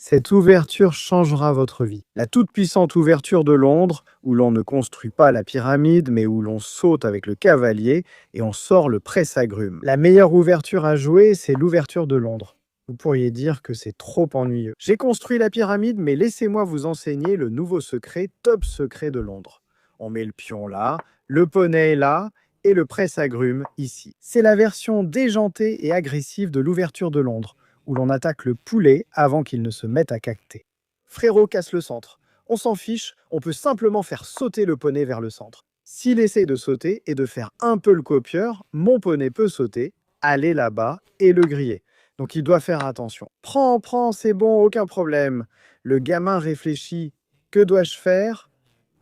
Cette ouverture changera votre vie. La toute-puissante ouverture de Londres, où l'on ne construit pas la pyramide, mais où l'on saute avec le cavalier et on sort le presse-agrumes. La meilleure ouverture à jouer, c'est l'ouverture de Londres. Vous pourriez dire que c'est trop ennuyeux. J'ai construit la pyramide, mais laissez-moi vous enseigner le nouveau secret, top secret de Londres. On met le pion là, le poney là, et le presse-agrumes ici. C'est la version déjantée et agressive de l'ouverture de Londres, où l'on attaque le poulet avant qu'il ne se mette à cacter. Frérot casse le centre. On s'en fiche, on peut simplement faire sauter le poney vers le centre. S'il essaie de sauter et de faire un peu le copieur, mon poney peut sauter, aller là-bas et le griller. Donc il doit faire attention. Prends, c'est bon, aucun problème. Le gamin réfléchit. Que dois-je faire?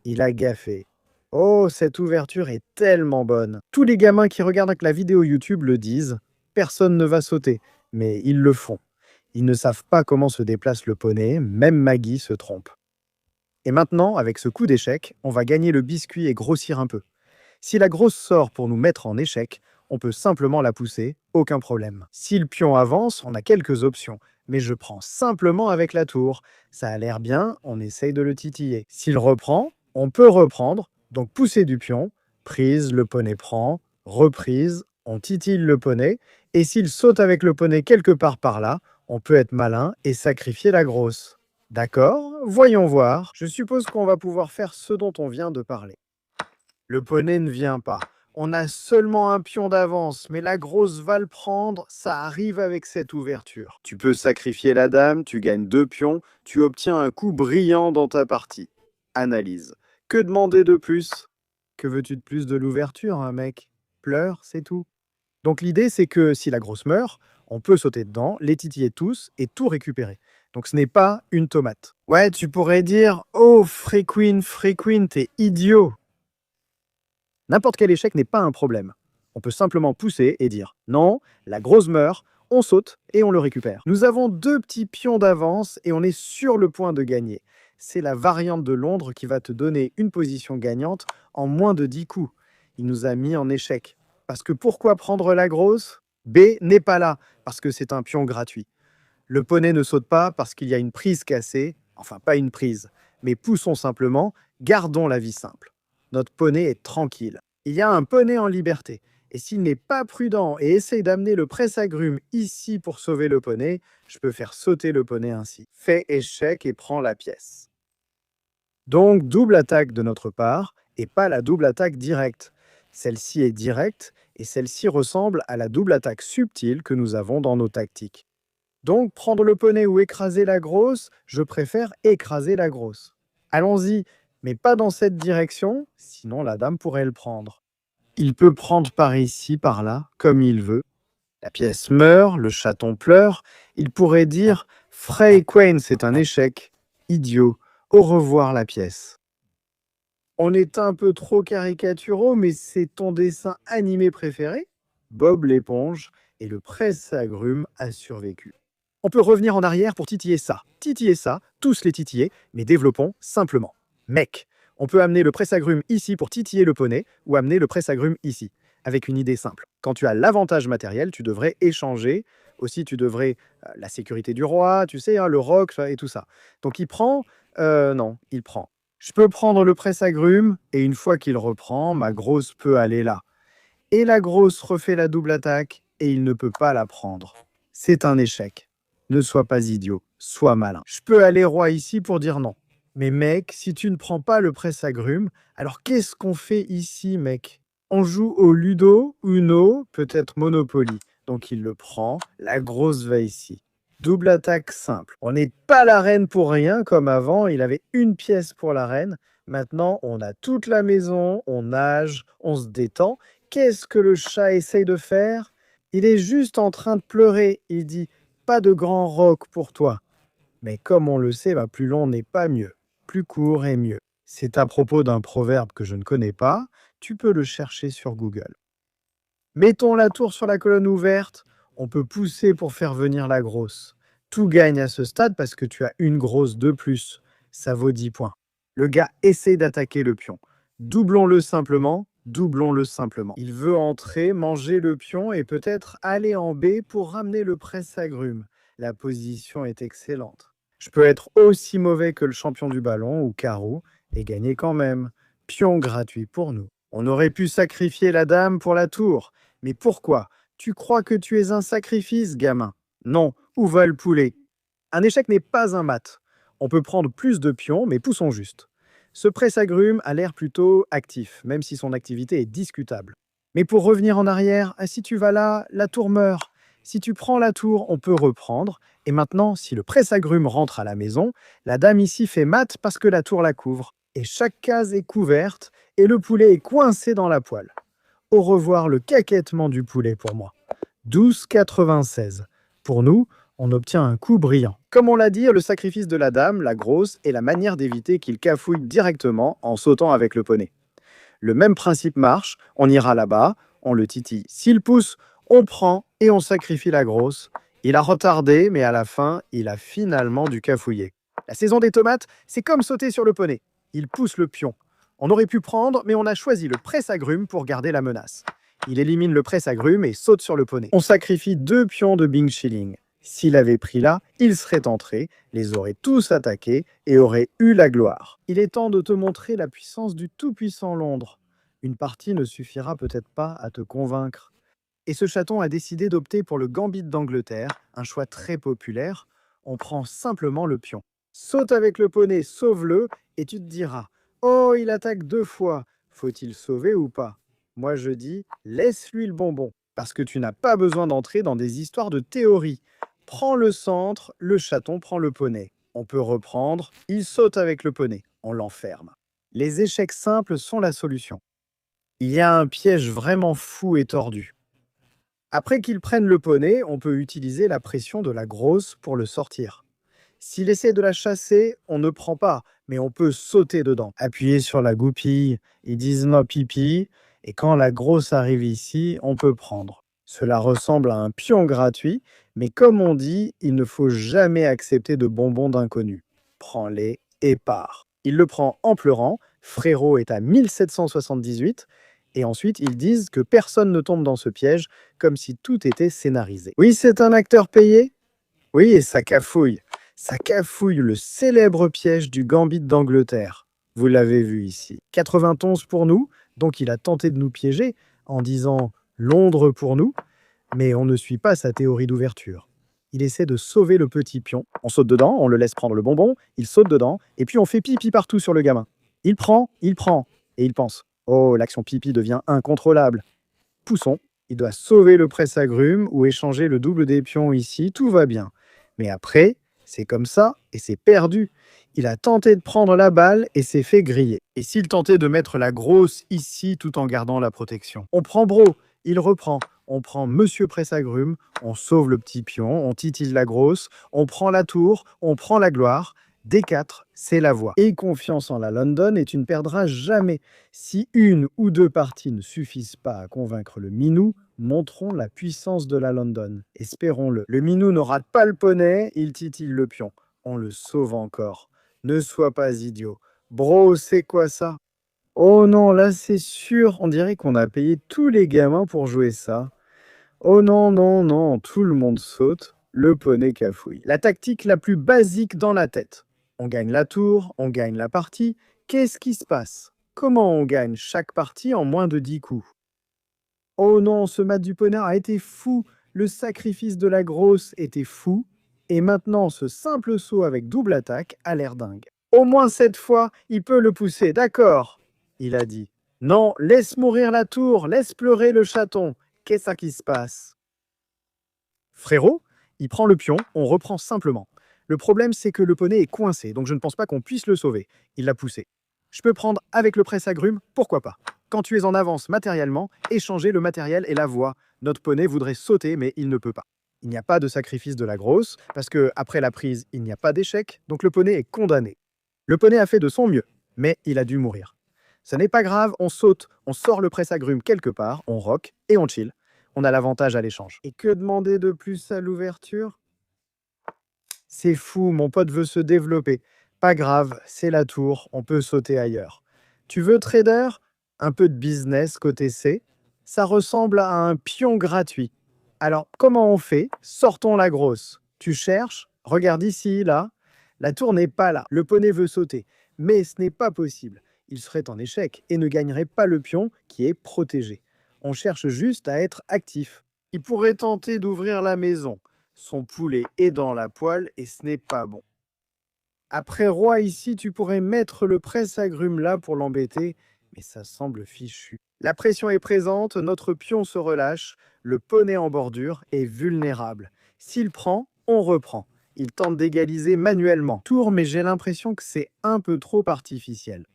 Il a gaffé. Oh, cette ouverture est tellement bonne. Tous les gamins qui regardent la vidéo YouTube le disent. Personne ne va sauter, mais ils le font. Ils ne savent pas comment se déplace le poney, même Maggie se trompe. Et maintenant, avec ce coup d'échec, on va gagner le biscuit et grossir un peu. Si la grosse sort pour nous mettre en échec, on peut simplement la pousser, aucun problème. Si le pion avance, on a quelques options, mais je prends simplement avec la tour. Ça a l'air bien, on essaye de le titiller. S'il reprend, on peut reprendre, donc pousser du pion, prise, le poney prend, reprise, on titille le poney, et s'il saute avec le poney quelque part par là, on peut être malin et sacrifier la grosse. D'accord? Voyons voir. Je suppose qu'on va pouvoir faire ce dont on vient de parler. Le poney ne vient pas. On a seulement un pion d'avance, mais la grosse va le prendre, ça arrive avec cette ouverture. Tu peux sacrifier la dame, tu gagnes 2 pions, tu obtiens un coup brillant dans ta partie. Analyse. Que demander de plus? Que veux-tu de plus de l'ouverture, hein, mec? Pleure, c'est tout. Donc l'idée, c'est que si la grosse meurt, on peut sauter dedans, les titiller tous et tout récupérer. Donc ce n'est pas une tomate. Ouais, tu pourrais dire « Oh, Free Queen, t'es idiot !» N'importe quel échec n'est pas un problème. On peut simplement pousser et dire « Non, la grosse meurt, on saute et on le récupère. » Nous avons 2 petits pions d'avance et on est sur le point de gagner. C'est la variante de Londres qui va te donner une position gagnante en moins de 10 coups. Il nous a mis en échec. Parce que pourquoi prendre la grosse? B n'est pas là, parce que c'est un pion gratuit. Le poney ne saute pas parce qu'il y a une prise cassée, enfin pas une prise, mais poussons simplement, gardons la vie simple. Notre poney est tranquille. Il y a un poney en liberté, et s'il n'est pas prudent et essaye d'amener le presse-agrumes ici pour sauver le poney, je peux faire sauter le poney ainsi. Fais échec et prends la pièce. Donc double attaque de notre part, et pas la double attaque directe. Celle-ci est directe, et celle-ci ressemble à la double attaque subtile que nous avons dans nos tactiques. Donc, prendre le poney ou écraser la grosse, je préfère écraser la grosse. Allons-y, mais pas dans cette direction, sinon la dame pourrait le prendre. Il peut prendre par ici, par là, comme il veut. La pièce meurt, le chaton pleure. Il pourrait dire « Frey Quain, c'est un échec. Idiot. Au revoir la pièce. » On est un peu trop caricaturaux, mais c'est ton dessin animé préféré? Bob l'éponge et le presse-agrumes a survécu. On peut revenir en arrière pour titiller ça, tous les titiller, mais développons simplement. Mec, on peut amener le presse-agrumes ici pour titiller le poney, ou amener le presse-agrumes ici, avec une idée simple. Quand tu as l'avantage matériel, tu devrais échanger. Aussi, tu devrais la sécurité du roi, tu sais, hein, le roc et tout ça. Donc il prend... non, il prend. Je peux prendre le presse-agrumes, et une fois qu'il reprend, ma grosse peut aller là. Et la grosse refait la double attaque, et il ne peut pas la prendre. C'est un échec. Ne sois pas idiot, sois malin. Je peux aller roi ici pour dire non. Mais mec, si tu ne prends pas le presse-agrumes, alors qu'est-ce qu'on fait ici, mec? On joue au Ludo, Uno, peut-être Monopoly. Donc il le prend, la grosse va ici. Double attaque simple. On n'est pas la reine pour rien comme avant, il avait une pièce pour la reine. Maintenant, on a toute la maison, on nage, on se détend. Qu'est-ce que le chat essaye de faire? Il est juste en train de pleurer. Il dit « Pas de grand roc pour toi ». Mais comme on le sait, plus long n'est pas mieux. Plus court est mieux. C'est à propos d'un proverbe que je ne connais pas. Tu peux le chercher sur Google. Mettons la tour sur la colonne ouverte. On peut pousser pour faire venir la grosse. Tout gagne à ce stade parce que tu as une grosse de plus. Ça vaut 10 points. Le gars essaie d'attaquer le pion. Doublons-le simplement. Doublons-le simplement. Il veut entrer, manger le pion et peut-être aller en B pour ramener le presse-agrumes. La position est excellente. Je peux être aussi mauvais que le champion du ballon ou carreau et gagner quand même. Pion gratuit pour nous. On aurait pu sacrifier la dame pour la tour. Mais pourquoi? Tu crois que tu es un sacrifice, gamin? Non, où va le poulet? Un échec n'est pas un mat. On peut prendre plus de pions, mais poussons juste. Ce presse-agrumes a l'air plutôt actif, même si son activité est discutable. Mais pour revenir en arrière, si tu vas là, la tour meurt. Si tu prends la tour, on peut reprendre. Et maintenant, si le presse-agrumes rentre à la maison, la dame ici fait mat parce que la tour la couvre. Et chaque case est couverte et le poulet est coincé dans la poêle. Au revoir le caquettement du poulet pour moi. 12,96. Pour nous, on obtient un coup brillant. Comme on l'a dit, le sacrifice de la dame, la grosse, est la manière d'éviter qu'il cafouille directement en sautant avec le poney. Le même principe marche, on ira là-bas, on le titille. S'il pousse, on prend et on sacrifie la grosse. Il a retardé, mais à la fin, il a finalement dû cafouiller. La saison des tomates, c'est comme sauter sur le poney. Il pousse le pion. On aurait pu prendre, mais on a choisi le presse-agrumes pour garder la menace. Il élimine le presse-agrumes et saute sur le poney. On sacrifie 2 pions de Bing Shilling. S'il avait pris là, il serait entré, les aurait tous attaqués et aurait eu la gloire. Il est temps de te montrer la puissance du tout-puissant Londres. Une partie ne suffira peut-être pas à te convaincre. Et ce chaton a décidé d'opter pour le gambit d'Angleterre, un choix très populaire. On prend simplement le pion. Saute avec le poney, sauve-le, et tu te diras « Oh, il attaque 2 fois, faut-il sauver ou pas ?» Moi je dis « Laisse-lui le bonbon », parce que tu n'as pas besoin d'entrer dans des histoires de théorie. Prends le centre, le chaton prend le poney. On peut reprendre, il saute avec le poney, on l'enferme. Les échecs simples sont la solution. Il y a un piège vraiment fou et tordu. Après qu'il prenne le poney, on peut utiliser la pression de la grosse pour le sortir. S'il essaie de la chasser, on ne prend pas, mais on peut sauter dedans. Appuyer sur la goupille, ils disent non pipi, et quand la grosse arrive ici, on peut prendre. Cela ressemble à un pion gratuit, mais comme on dit, il ne faut jamais accepter de bonbons d'inconnus. Prends-les et pars. Il le prend en pleurant, Frérot est à 1778, et ensuite ils disent que personne ne tombe dans ce piège, comme si tout était scénarisé. Oui, c'est un acteur payé? Oui, et ça cafouille. Ça cafouille le célèbre piège du gambit d'Angleterre. Vous l'avez vu ici. 91 pour nous, donc il a tenté de nous piéger en disant Londres pour nous, mais on ne suit pas sa théorie d'ouverture. Il essaie de sauver le petit pion. On saute dedans, on le laisse prendre le bonbon, il saute dedans, et puis on fait pipi partout sur le gamin. Il prend, et il pense Oh, l'action pipi devient incontrôlable. Poussons, il doit sauver le presse-agrumes ou échanger le double des pions ici, tout va bien. Mais après, c'est comme ça et c'est perdu. Il a tenté de prendre la balle et s'est fait griller. Et s'il tentait de mettre la grosse ici tout en gardant la protection? On prend Bro, il reprend. On prend Monsieur Presse-Agrumes, on sauve le petit pion, on titille la grosse, on prend la tour, on prend la gloire. D4, c'est la voie. Et confiance en la London et tu ne perdras jamais. Si une ou deux parties ne suffisent pas à convaincre le Minou, montrons la puissance de la London. Espérons-le. Le Minou ne rate pas le poney, il titille le pion. On le sauve encore. Ne sois pas idiot. Bro, c'est quoi ça? Oh non, là c'est sûr, on dirait qu'on a payé tous les gamins pour jouer ça. Oh non, non, non, tout le monde saute, le poney cafouille. La tactique la plus basique dans la tête. On gagne la tour, on gagne la partie. Qu'est-ce qui se passe? Comment on gagne chaque partie en moins de 10 coups? Oh non, ce mat du poney a été fou. Le sacrifice de la grosse était fou. Et maintenant, ce simple saut avec double attaque a l'air dingue. Au moins cette fois, il peut le pousser, d'accord, il a dit. Non, laisse mourir la tour, laisse pleurer le chaton. Qu'est-ce qui se passe? Frérot, il prend le pion, on reprend simplement. Le problème, c'est que le poney est coincé, donc je ne pense pas qu'on puisse le sauver. Il l'a poussé. Je peux prendre avec le presse-agrumes, pourquoi pas? Quand tu es en avance matériellement, échanger le matériel et la voie. Notre poney voudrait sauter, mais il ne peut pas. Il n'y a pas de sacrifice de la grosse, parce que après la prise, il n'y a pas d'échec, donc le poney est condamné. Le poney a fait de son mieux, mais il a dû mourir. Ce n'est pas grave, on saute, on sort le presse-agrumes quelque part, on rock et on chill. On a l'avantage à l'échange. Et que demander de plus à l'ouverture? C'est fou, mon pote veut se développer. Pas grave, c'est la tour, on peut sauter ailleurs. Tu veux trader? Un peu de business côté C? Ça ressemble à un pion gratuit. Alors, comment on fait? Sortons la grosse. Tu cherches? Regarde ici, là. La tour n'est pas là. Le poney veut sauter. Mais ce n'est pas possible. Il serait en échec et ne gagnerait pas le pion qui est protégé. On cherche juste à être actif. Il pourrait tenter d'ouvrir la maison. Son poulet est dans la poêle et ce n'est pas bon. Après roi ici, tu pourrais mettre le presse-agrumes là pour l'embêter, mais ça semble fichu. La pression est présente, notre pion se relâche, le poney en bordure est vulnérable. S'il prend, on reprend. Il tente d'égaliser manuellement. Tour, mais j'ai l'impression que c'est un peu trop artificiel.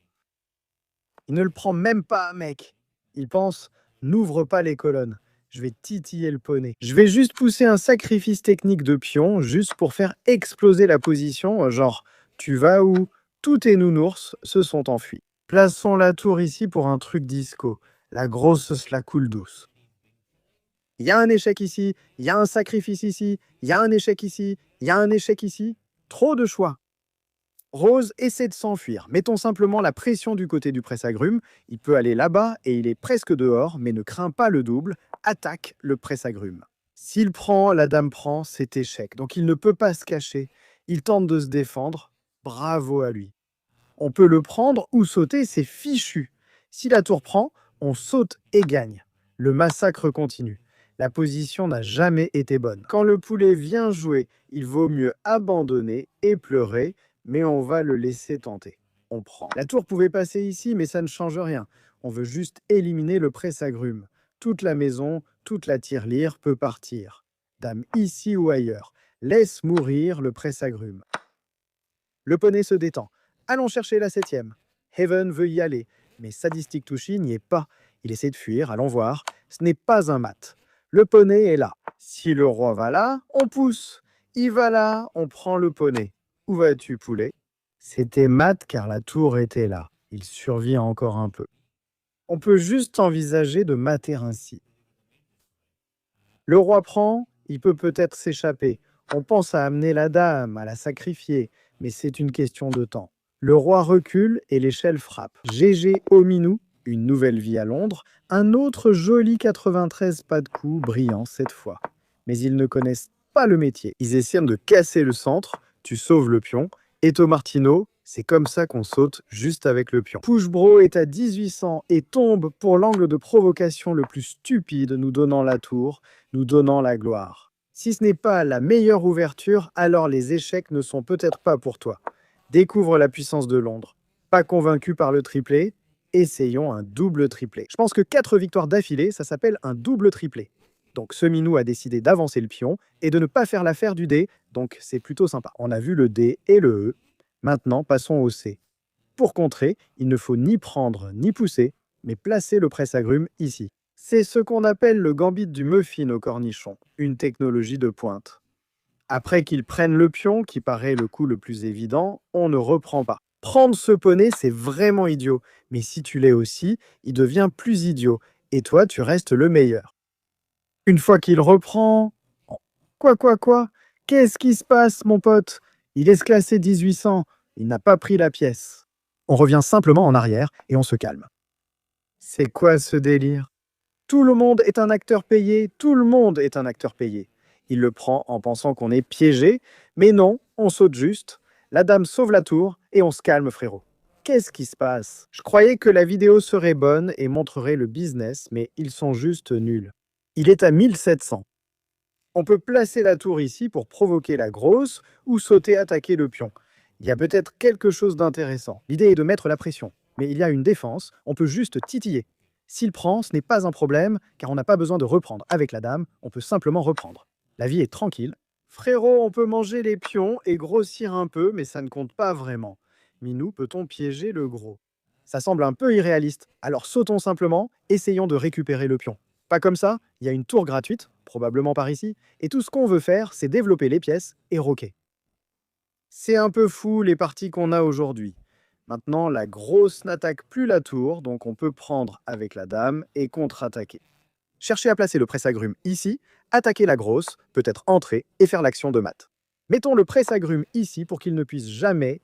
Il ne le prend même pas, mec. Il pense, n'ouvre pas les colonnes. Je vais titiller le poney. Je vais juste pousser un sacrifice technique de pion, juste pour faire exploser la position, genre, tu vas où? Tous tes nounours se sont enfuis. Plaçons la tour ici pour un truc disco. La grosse se la coule douce. Il y a un échec ici, il y a un sacrifice ici, il y a un échec ici, il y a un échec ici. Trop de choix. Rose essaie de s'enfuir. Mettons simplement la pression du côté du presse-agrumes. Il peut aller là-bas et il est presque dehors, mais ne craint pas le double. Attaque le presse-agrumes. S'il prend, la dame prend, c'est échec. Donc il ne peut pas se cacher. Il tente de se défendre. Bravo à lui. On peut le prendre ou sauter, c'est fichu. Si la tour prend, on saute et gagne. Le massacre continue. La position n'a jamais été bonne. Quand le poulet vient jouer, il vaut mieux abandonner et pleurer, mais on va le laisser tenter. On prend. La tour pouvait passer ici, mais ça ne change rien. On veut juste éliminer le presse-agrumes. Toute la maison, toute la tirelire peut partir. Dame ici ou ailleurs. Laisse mourir le presse-agrumes. Le poney se détend. Allons chercher la 7e. Heaven veut y aller, mais Sadistic Tushy n'y est pas. Il essaie de fuir, allons voir. Ce n'est pas un mat. Le poney est là. Si le roi va là, on pousse. Il va là, on prend le poney. Où vas-tu, poulet? C'était mat car la tour était là. Il survit encore un peu. On peut juste envisager de mater ainsi. Le roi prend, il peut peut-être s'échapper. On pense à amener la dame, à la sacrifier, mais c'est une question de temps. Le roi recule et l'échelle frappe. GG Ominou, une nouvelle vie à Londres, un autre joli 93 pas de coup, brillant cette fois. Mais ils ne connaissent pas le métier. Ils essaient de casser le centre, tu sauves le pion. Eto Martino, c'est comme ça qu'on saute juste avec le pion. Pushbro est à 1800 et tombe pour l'angle de provocation le plus stupide, nous donnant la tour, nous donnant la gloire. Si ce n'est pas la meilleure ouverture, alors les échecs ne sont peut-être pas pour toi. Découvre la puissance de Londres. Pas convaincu par le triplé? Essayons un double triplé. Je pense que 4 victoires d'affilée, ça s'appelle un double triplé. Donc ce minou a décidé d'avancer le pion et de ne pas faire l'affaire du dé, donc c'est plutôt sympa. On a vu le D et le E. Maintenant, passons au C. Pour contrer, il ne faut ni prendre ni pousser, mais placer le presse-agrumes ici. C'est ce qu'on appelle le gambit du muffin au cornichon, une technologie de pointe. Après qu'ils prennent le pion, qui paraît le coup le plus évident, on ne reprend pas. Prendre ce poney, c'est vraiment idiot, mais si tu l'es aussi, il devient plus idiot, et toi, tu restes le meilleur. Une fois qu'il reprend... Quoi? Qu'est-ce qui se passe, mon pote? Il est classé 1800, il n'a pas pris la pièce. On revient simplement en arrière et on se calme. C'est quoi ce délire? Tout le monde est un acteur payé, tout le monde est un acteur payé. Il le prend en pensant qu'on est piégé, mais non, on saute juste. La dame sauve la tour et on se calme, frérot. Qu'est-ce qui se passe? Je croyais que la vidéo serait bonne et montrerait le business, mais ils sont juste nuls. Il est à 1700. On peut placer la tour ici pour provoquer la grosse ou sauter attaquer le pion. Il y a peut-être quelque chose d'intéressant. L'idée est de mettre la pression, mais il y a une défense, on peut juste titiller. S'il prend, ce n'est pas un problème, car on n'a pas besoin de reprendre avec la dame, on peut simplement reprendre. La vie est tranquille. Frérot, on peut manger les pions et grossir un peu, mais ça ne compte pas vraiment. Minou, peut-on piéger le gros? Ça semble un peu irréaliste, alors sautons simplement, essayons de récupérer le pion. Pas comme ça, il y a une tour gratuite, probablement par ici, et tout ce qu'on veut faire, c'est développer les pièces et roquer. C'est un peu fou les parties qu'on a aujourd'hui. Maintenant, la grosse n'attaque plus la tour, donc on peut prendre avec la dame et contre-attaquer. Cherchez à placer le presse-agrumes ici, attaquer la grosse, peut-être entrer et faire l'action de mat. Mettons le presse-agrumes ici pour qu'il ne puisse jamais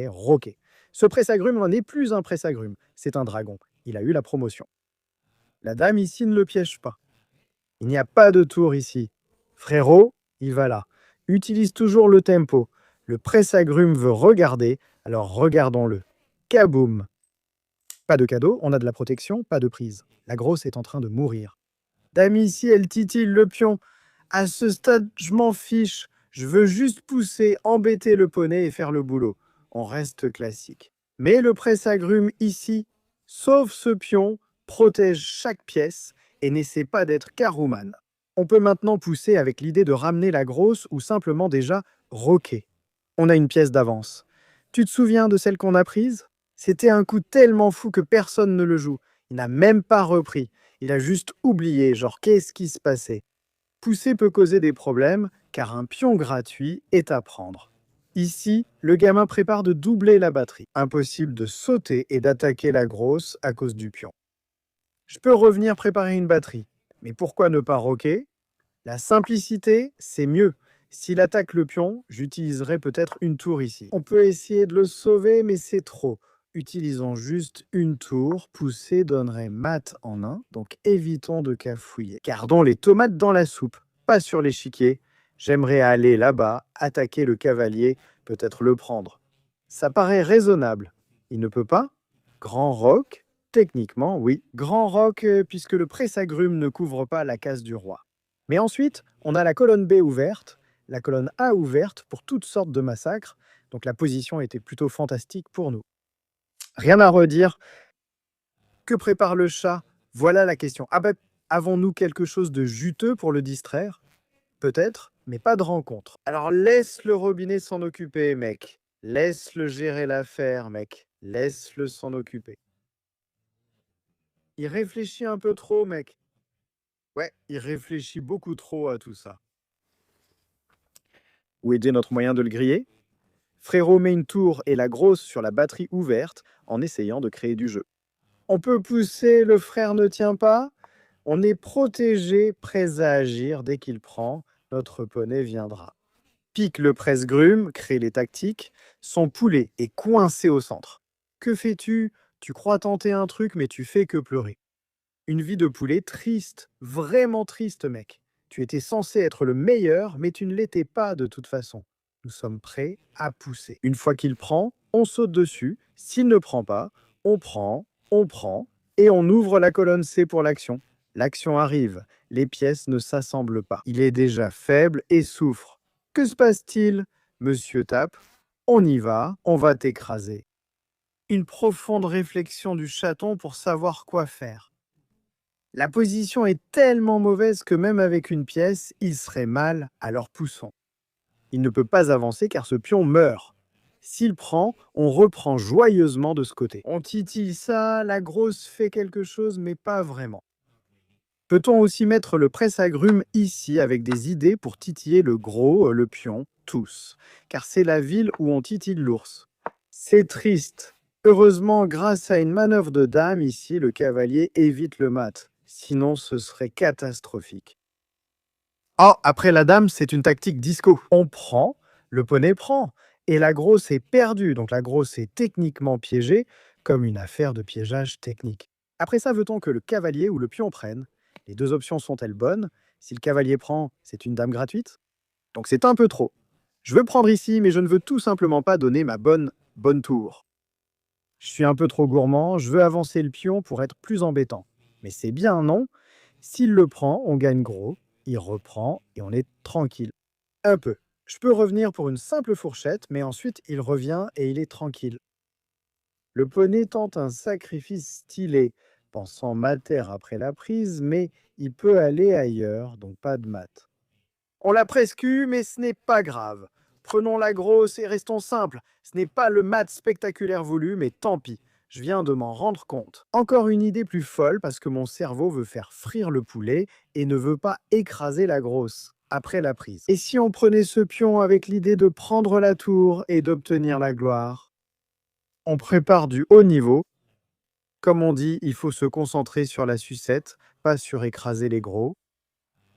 roquer. Ce presse-agrumes n'est plus un presse-agrumes, c'est un dragon. Il a eu la promotion. La dame ici ne le piège pas. Il n'y a pas de tour ici. Frérot, il va là. Utilise toujours le tempo. Le presse-agrumes veut regarder, alors regardons-le. Kaboum! Pas de cadeau, on a de la protection, pas de prise. La grosse est en train de mourir. Dame ici, elle titille le pion. À ce stade, je m'en fiche. Je veux juste pousser, embêter le poney et faire le boulot. On reste classique. Mais le presse-agrumes ici, sauve ce pion, protège chaque pièce et n'essaie pas d'être Carouman. On peut maintenant pousser avec l'idée de ramener la grosse ou simplement déjà roquer. On a une pièce d'avance. Tu te souviens de celle qu'on a prise? C'était un coup tellement fou que personne ne le joue. Il n'a même pas repris. Il a juste oublié, genre qu'est-ce qui se passait. Pousser peut causer des problèmes, car un pion gratuit est à prendre. Ici, le gamin prépare de doubler la batterie. Impossible de sauter et d'attaquer la grosse à cause du pion. Je peux revenir préparer une batterie. Mais pourquoi ne pas roquer? La simplicité, c'est mieux. S'il attaque le pion, j'utiliserai peut-être une tour ici. On peut essayer de le sauver, mais c'est trop. Utilisons juste une tour. Pousser donnerait mat en un, donc évitons de cafouiller. Gardons les tomates dans la soupe, pas sur l'échiquier. J'aimerais aller là-bas, attaquer le cavalier, peut-être le prendre. Ça paraît raisonnable. Il ne peut pas? Grand roc? Techniquement, oui. Grand roc, puisque le presse-agrumes ne couvre pas la case du roi. Mais ensuite, on a la colonne B ouverte, la colonne A ouverte pour toutes sortes de massacres, donc la position était plutôt fantastique pour nous. Rien à redire. Que prépare le chat? Voilà la question. Ah ben, avons-nous quelque chose de juteux pour le distraire? Peut-être, mais pas de rencontre. Alors laisse le robinet s'en occuper, mec. Laisse-le gérer l'affaire, mec. Laisse-le s'en occuper. Il réfléchit un peu trop, mec. Ouais, il réfléchit beaucoup trop à tout ça. Où est notre moyen de le griller? Frérot met une tour et la grosse sur la batterie ouverte en essayant de créer du jeu. On peut pousser, le frère ne tient pas. On est protégé, prêt à agir dès qu'il prend. Notre poney viendra. Pique le presse-grume, crée les tactiques. Son poulet est coincé au centre. Que fais-tu? Tu crois tenter un truc, mais tu fais que pleurer. Une vie de poulet triste, vraiment triste, mec. Tu étais censé être le meilleur, mais tu ne l'étais pas de toute façon. Nous sommes prêts à pousser. Une fois qu'il prend, on saute dessus. S'il ne prend pas, on prend, et on ouvre la colonne C pour l'action. L'action arrive. Les pièces ne s'assemblent pas. Il est déjà faible et souffre. Que se passe-t-il? Monsieur tape. On y va, on va t'écraser. Une profonde réflexion du chaton pour savoir quoi faire. La position est tellement mauvaise que même avec une pièce, il serait mal, alors poussons. Il ne peut pas avancer car ce pion meurt. S'il prend, on reprend joyeusement de ce côté. On titille ça, la grosse fait quelque chose, mais pas vraiment. Peut-on aussi mettre le presse-agrumes ici avec des idées pour titiller le gros, le pion, tous? Car c'est la ville où on titille l'ours. C'est triste. Heureusement, grâce à une manœuvre de dame ici, le cavalier évite le mat. Sinon, ce serait catastrophique. Oh, après la dame, c'est une tactique disco. On prend, le poney prend, et la grosse est perdue. Donc la grosse est techniquement piégée, comme une affaire de piégeage technique. Après ça, veut-on que le cavalier ou le pion prenne? Les deux options sont-elles bonnes? Si le cavalier prend, c'est une dame gratuite? Donc c'est un peu trop. Je veux prendre ici, mais je ne veux tout simplement pas donner ma bonne tour. Je suis un peu trop gourmand, je veux avancer le pion pour être plus embêtant. Mais c'est bien, non? S'il le prend, on gagne gros, il reprend et on est tranquille. Un peu. Je peux revenir pour une simple fourchette, mais ensuite il revient et il est tranquille. Le poney tente un sacrifice stylé, pensant mater après la prise, mais il peut aller ailleurs, donc pas de mat. On l'a presque eu, mais ce n'est pas grave. Prenons la grosse et restons simples. Ce n'est pas le mat spectaculaire voulu, mais tant pis. Je viens de m'en rendre compte. Encore une idée plus folle parce que mon cerveau veut faire frire le poulet et ne veut pas écraser la grosse après la prise. Et si on prenait ce pion avec l'idée de prendre la tour et d'obtenir la gloire? On prépare du haut niveau. Comme on dit, il faut se concentrer sur la sucette, pas sur écraser les gros.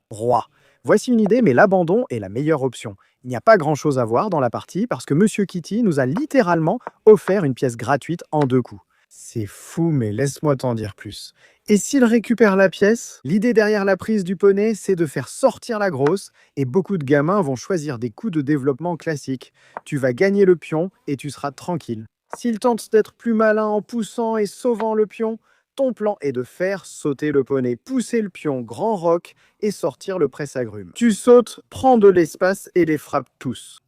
Roi. Voici une idée, mais l'abandon est la meilleure option. Il n'y a pas grand-chose à voir dans la partie parce que Monsieur Kitty nous a littéralement offert une pièce gratuite en 2 coups. C'est fou, mais laisse-moi t'en dire plus. Et s'il récupère la pièce, l'idée derrière la prise du poney, c'est de faire sortir la grosse, et beaucoup de gamins vont choisir des coups de développement classiques. Tu vas gagner le pion et tu seras tranquille. S'il tente d'être plus malin en poussant et sauvant le pion, ton plan est de faire sauter le poney, pousser le pion grand rock et sortir le presse-agrumes. Tu sautes, prends de l'espace et les frappes tous.